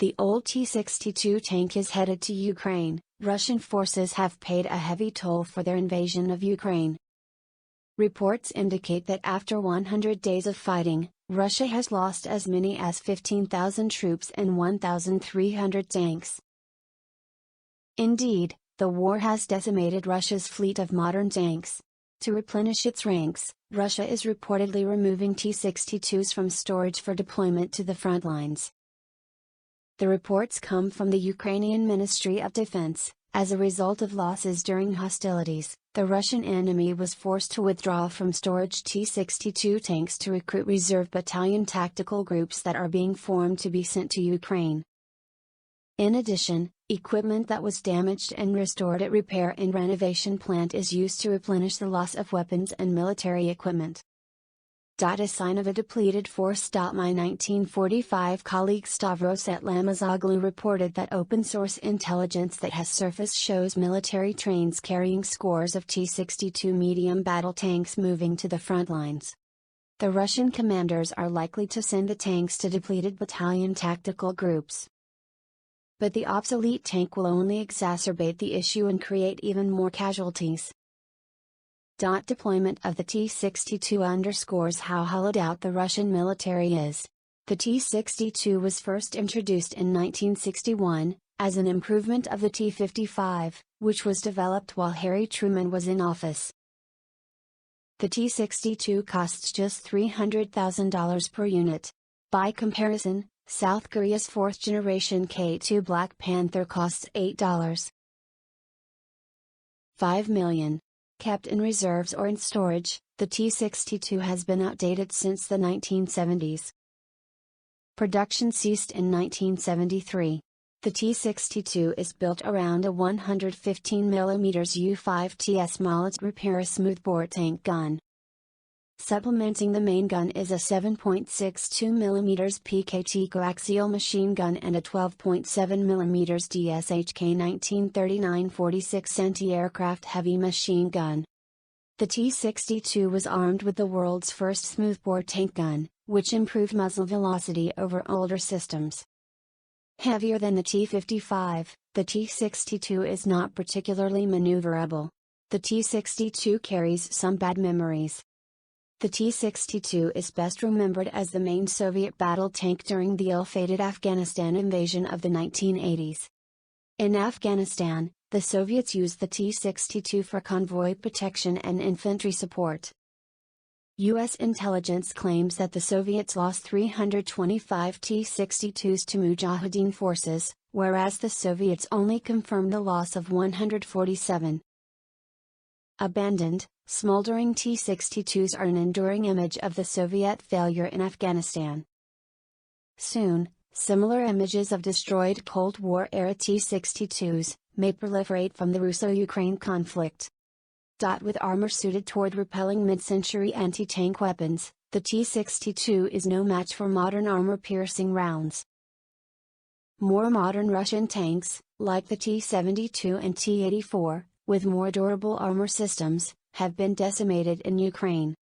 The old T-62 tank is headed to Ukraine. Russian forces have paid a heavy toll for their invasion of Ukraine. Reports indicate that after 100 days of fighting, Russia has lost as many as 15,000 troops and 1,300 tanks. Indeed, the war has decimated Russia's fleet of modern tanks. To replenish its ranks, Russia is reportedly removing T-62s from storage for deployment to the front lines. The reports come from the Ukrainian Ministry of Defense. As a result of losses during hostilities, the Russian enemy was forced to withdraw from storage T-62 tanks to recruit reserve battalion tactical groups that are being formed to be sent to Ukraine. In addition, equipment that was damaged and restored at repair and renovation plant is used to replenish the loss of weapons and military equipment. A sign of a depleted force. My 1945 colleague Stavros Atlamazoglu reported that open-source intelligence that has surfaced shows military trains carrying scores of T-62 medium battle tanks moving to the front lines. The Russian commanders are likely to send the tanks to depleted battalion tactical groups. But the obsolete tank will only exacerbate the issue and create even more casualties. Deployment of the T-62 underscores how hollowed out the Russian military is. The T-62 was first introduced in 1961, as an improvement of the T-55, which was developed while Harry Truman was in office. The T-62 costs just $300,000 per unit. By comparison, South Korea's fourth-generation K-2 Black Panther costs $8.5 million. Kept in reserves or in storage, the T-62 has been outdated since the 1970s. Production ceased in 1973. The T-62 is built around a 115 mm U-5TS Molotov repair smoothbore tank gun. Supplementing the main gun is a 7.62 mm PKT coaxial machine gun and a 12.7 mm DSHK 1939-46 anti-aircraft heavy machine gun. The T-62 was armed with the world's first smoothbore tank gun, which improved muzzle velocity over older systems. Heavier than the T-55, the T-62 is not particularly maneuverable. The T-62 carries some bad memories. The T-62 is best remembered as the main Soviet battle tank during the ill-fated Afghanistan invasion of the 1980s. In Afghanistan, the Soviets used the T-62 for convoy protection and infantry support. U.S. intelligence claims that the Soviets lost 325 T-62s to Mujahideen forces, whereas the Soviets only confirmed the loss of 147. Abandoned, smoldering T-62s are an enduring image of the Soviet failure in Afghanistan. Soon, similar images of destroyed Cold War-era T-62s may proliferate from the Russo-Ukraine conflict. With armor suited toward repelling mid-century anti-tank weapons, the T-62 is no match for modern armor-piercing rounds. More modern Russian tanks, like the T-72 and T-84, with more durable armor systems, have been decimated in Ukraine.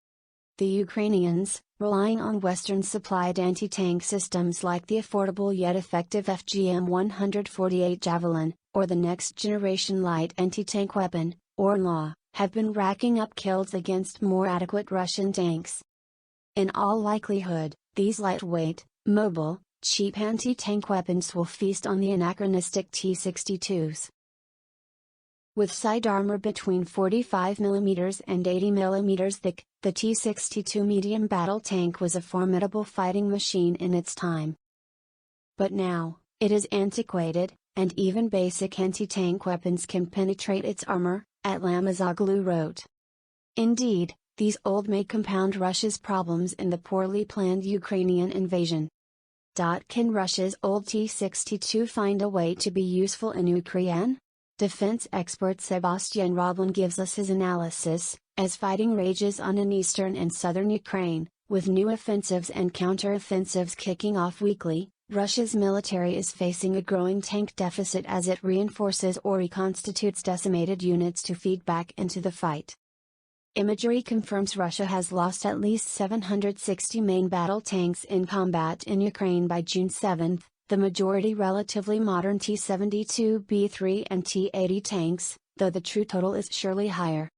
The Ukrainians, relying on Western-supplied anti-tank systems like the affordable yet effective FGM-148 Javelin, or the next-generation light anti-tank weapon, Orla, have been racking up kills against more adequate Russian tanks. In all likelihood, these lightweight, mobile, cheap anti-tank weapons will feast on the anachronistic T-62s. With side armor between 45 mm and 80 mm thick, the T-62 medium battle tank was a formidable fighting machine in its time. But now, it is antiquated, and even basic anti-tank weapons can penetrate its armor, Atlamazoglu wrote. Indeed, these old may compound Russia's problems in the poorly planned Ukrainian invasion. Can Russia's old T-62 find a way to be useful in Ukraine? Defense expert Sebastian Roblin gives us his analysis. As fighting rages on in eastern and southern Ukraine, with new offensives and counter-offensives kicking off weekly, Russia's military is facing a growing tank deficit as it reinforces or reconstitutes decimated units to feed back into the fight. Imagery confirms Russia has lost at least 760 main battle tanks in combat in Ukraine by June 7, the majority relatively modern T-72B3 and T-80 tanks, though the true total is surely higher.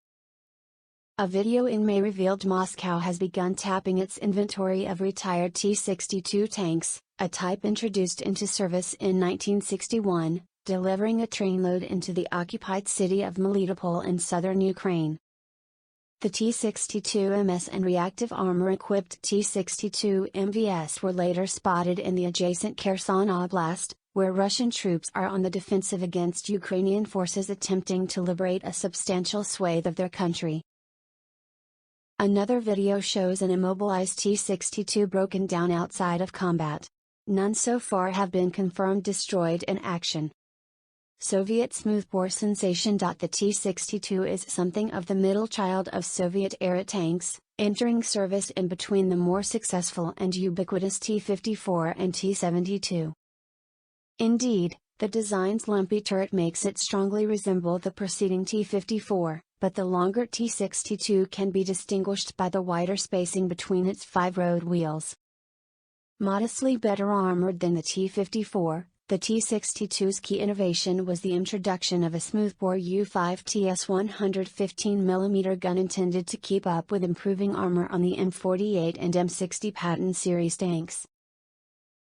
A video in May revealed Moscow has begun tapping its inventory of retired T-62 tanks, a type introduced into service in 1961, delivering a trainload into the occupied city of Melitopol in southern Ukraine. The T-62 MS and reactive armor-equipped T-62 MVS were later spotted in the adjacent Kherson Oblast, where Russian troops are on the defensive against Ukrainian forces attempting to liberate a substantial swathe of their country. Another video shows an immobilized T-62 broken down outside of combat. None so far have been confirmed destroyed in action. Soviet smoothbore sensation. The T-62 is something of the middle child of Soviet-era tanks, entering service in between the more successful and ubiquitous T-54 and T-72. Indeed, the design's lumpy turret makes it strongly resemble the preceding T-54, but the longer T-62 can be distinguished by the wider spacing between its 5 road wheels. Modestly better armored than the T-54, the T-62's key innovation was the introduction of a smoothbore U-5TS 115mm gun intended to keep up with improving armor on the M48 and M60 Patton series tanks.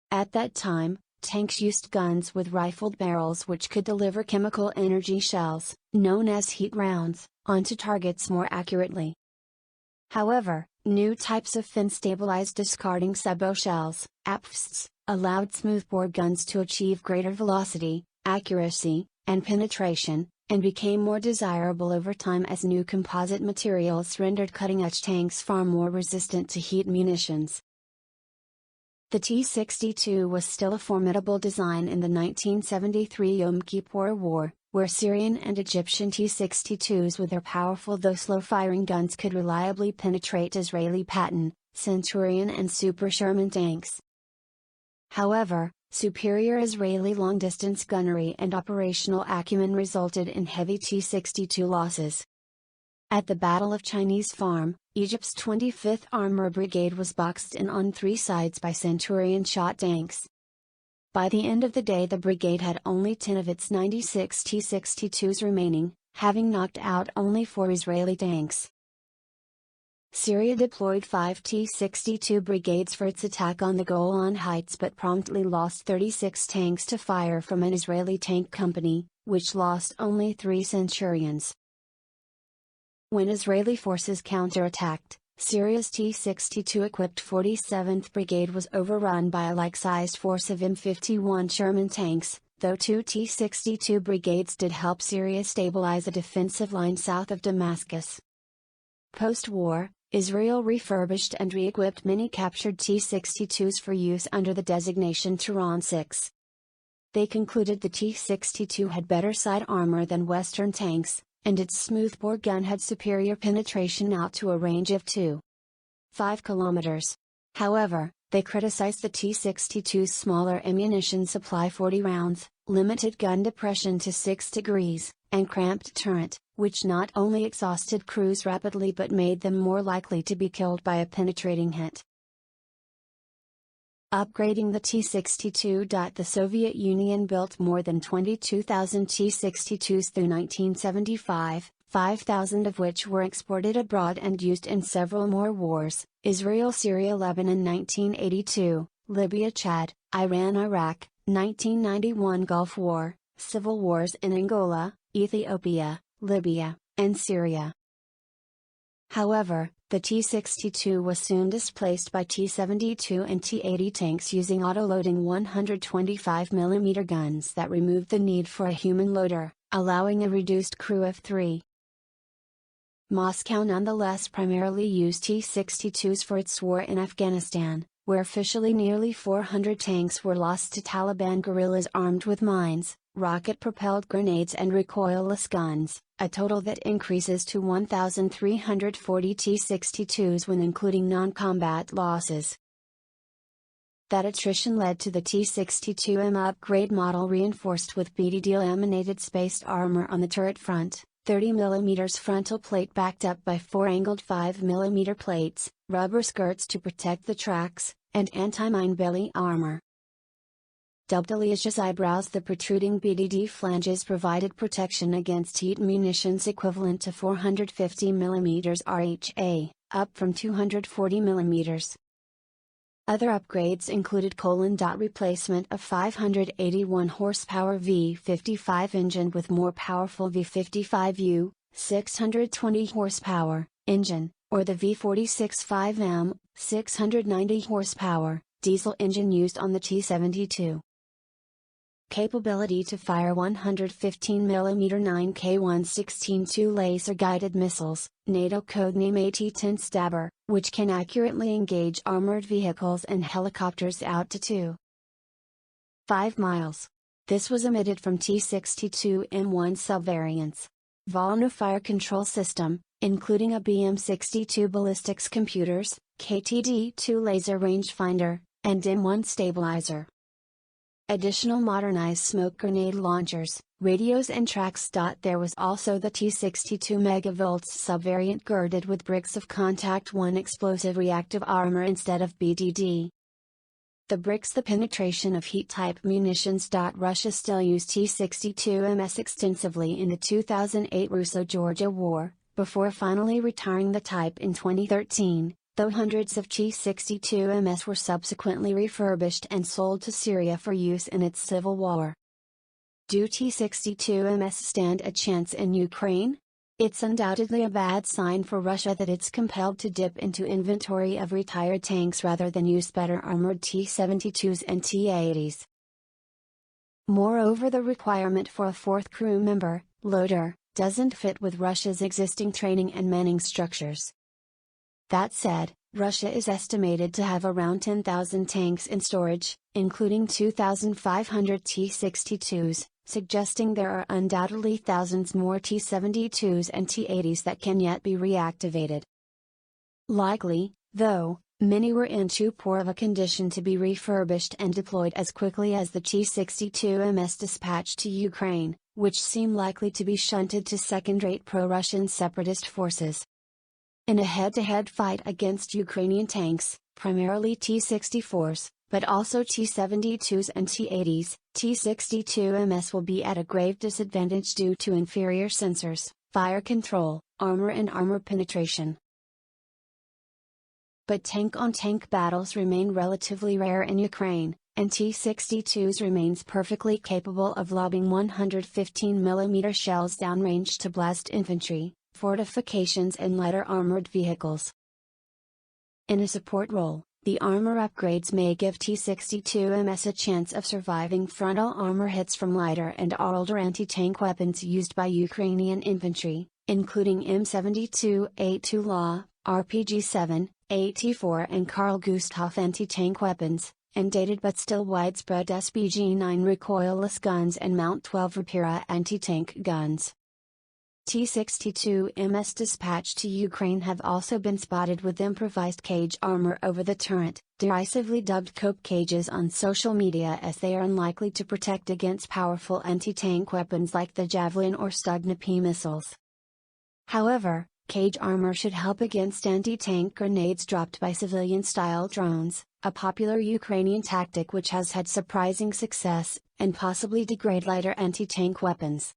At that time, tanks used guns with rifled barrels which could deliver chemical energy shells, known as heat rounds, onto targets more accurately. However, new types of fin-stabilized discarding sabot shells, APFSs, allowed smoothbore guns to achieve greater velocity, accuracy, and penetration, and became more desirable over time as new composite materials rendered cutting-edge tanks far more resistant to heat munitions. The T-62 was still a formidable design in the 1973 Yom Kippur War, where Syrian and Egyptian T-62s with their powerful though slow-firing guns could reliably penetrate Israeli Patton, Centurion and Super Sherman tanks. However, superior Israeli long-distance gunnery and operational acumen resulted in heavy T-62 losses. At the Battle of Chinese Farm, Egypt's 25th Armor Brigade was boxed in on 3 sides by Centurion shot tanks. By the end of the day the brigade had only 10 of its 96 T-62s remaining, having knocked out only 4 Israeli tanks. Syria deployed 5 T-62 brigades for its attack on the Golan Heights but promptly lost 36 tanks to fire from an Israeli tank company, which lost only 3 Centurions. When Israeli forces counterattacked, Syria's T-62-equipped 47th Brigade was overrun by a like-sized force of M51 Sherman tanks, though 2 T-62 brigades did help Syria stabilize a defensive line south of Damascus. Post-war, Israel refurbished and re-equipped many captured T-62s for use under the designation Tehran 6. They concluded the T-62 had better side armor than Western tanks, and its smoothbore gun had superior penetration out to a range of 2.5 kilometers. However, they criticized the T-62's smaller ammunition supply 40 rounds, limited gun depression to 6 degrees, and cramped turret, which not only exhausted crews rapidly but made them more likely to be killed by a penetrating hit. Upgrading the T-62. The Soviet Union built more than 22,000 T-62s through 1975, 5,000 of which were exported abroad and used in several more wars: Israel, Syria, Lebanon 1982, Libya, Chad, Iran, Iraq, 1991 Gulf War, civil wars in Angola, Ethiopia, Libya, and Syria. However, the T-62 was soon displaced by T-72 and T-80 tanks using autoloading 125mm guns that removed the need for a human loader, allowing a reduced crew of 3. Moscow nonetheless primarily used T-62s for its war in Afghanistan, where officially nearly 400 tanks were lost to Taliban guerrillas armed with mines, rocket-propelled grenades and recoilless guns, a total that increases to 1,340 T-62s when including non-combat losses. That attrition led to the T-62M upgrade model reinforced with BDD laminated spaced armor on the turret front, 30mm frontal plate backed up by 4 angled 5mm plates, rubber skirts to protect the tracks, and anti-mine belly armor. dubbed Elijah's eyebrows. The protruding BDD flanges provided protection against heat munitions equivalent to 450 mm RHA, up from 240 mm. Other upgrades included: replacement of 581 horsepower V55 engine with more powerful V55U, 620 horsepower, engine, or the V46-5M, 690 horsepower, diesel engine used on the T-72. Capability to fire 115mm 9K116-2 laser-guided missiles, NATO codename AT-10 Stabber, which can accurately engage armored vehicles and helicopters out to 2.5 miles. This was omitted from T-62 M1 subvariants. Volno fire control system, including a BM-62 ballistics computers, KTD-2 laser rangefinder, and M1 stabilizer. Additional modernized smoke grenade launchers, radios and tracks. There was also the T-62 megavolts subvariant girded with bricks of Contact 1 explosive reactive armor instead of BDD. The bricks. The penetration of heat-type munitions. Russia still used T-62MS extensively in the 2008 Russo-Georgia War, before finally retiring the type in 2013. Though hundreds of T-62MS were subsequently refurbished and sold to Syria for use in its civil war. Do T-62MS stand a chance in Ukraine? It's undoubtedly a bad sign for Russia that it's compelled to dip into inventory of retired tanks rather than use better armored T-72s and T-80s. Moreover, the requirement for a fourth crew member, loader, doesn't fit with Russia's existing training and manning structures. That said, Russia is estimated to have around 10,000 tanks in storage, including 2,500 T-62s, suggesting there are undoubtedly thousands more T-72s and T-80s that can yet be reactivated. Likely, though, many were in too poor of a condition to be refurbished and deployed as quickly as the T-62MS dispatched to Ukraine, which seem likely to be shunted to second-rate pro-Russian separatist forces. In a head-to-head fight against Ukrainian tanks, primarily T-64s, but also T-72s and T-80s, T-62MS will be at a grave disadvantage due to inferior sensors, fire control, armor and armor penetration. But tank-on-tank battles remain relatively rare in Ukraine, and T-62s remains perfectly capable of lobbing 115mm shells downrange to blast infantry, fortifications and lighter armored vehicles. In a support role, the armor upgrades may give T-62MS a chance of surviving frontal armor hits from lighter and older anti-tank weapons used by Ukrainian infantry, including M72A2 LA, RPG-7, AT-4 and Carl Gustaf anti-tank weapons, and dated but still widespread SBG-9 recoilless guns and Mount 12 Rapira anti-tank guns. T-62MS dispatched to Ukraine have also been spotted with improvised cage armor over the turret, derisively dubbed cope cages on social media, as they are unlikely to protect against powerful anti-tank weapons like the Javelin or Stugna-P missiles. However, cage armor should help against anti-tank grenades dropped by civilian-style drones, a popular Ukrainian tactic which has had surprising success, and possibly degrade lighter anti-tank weapons.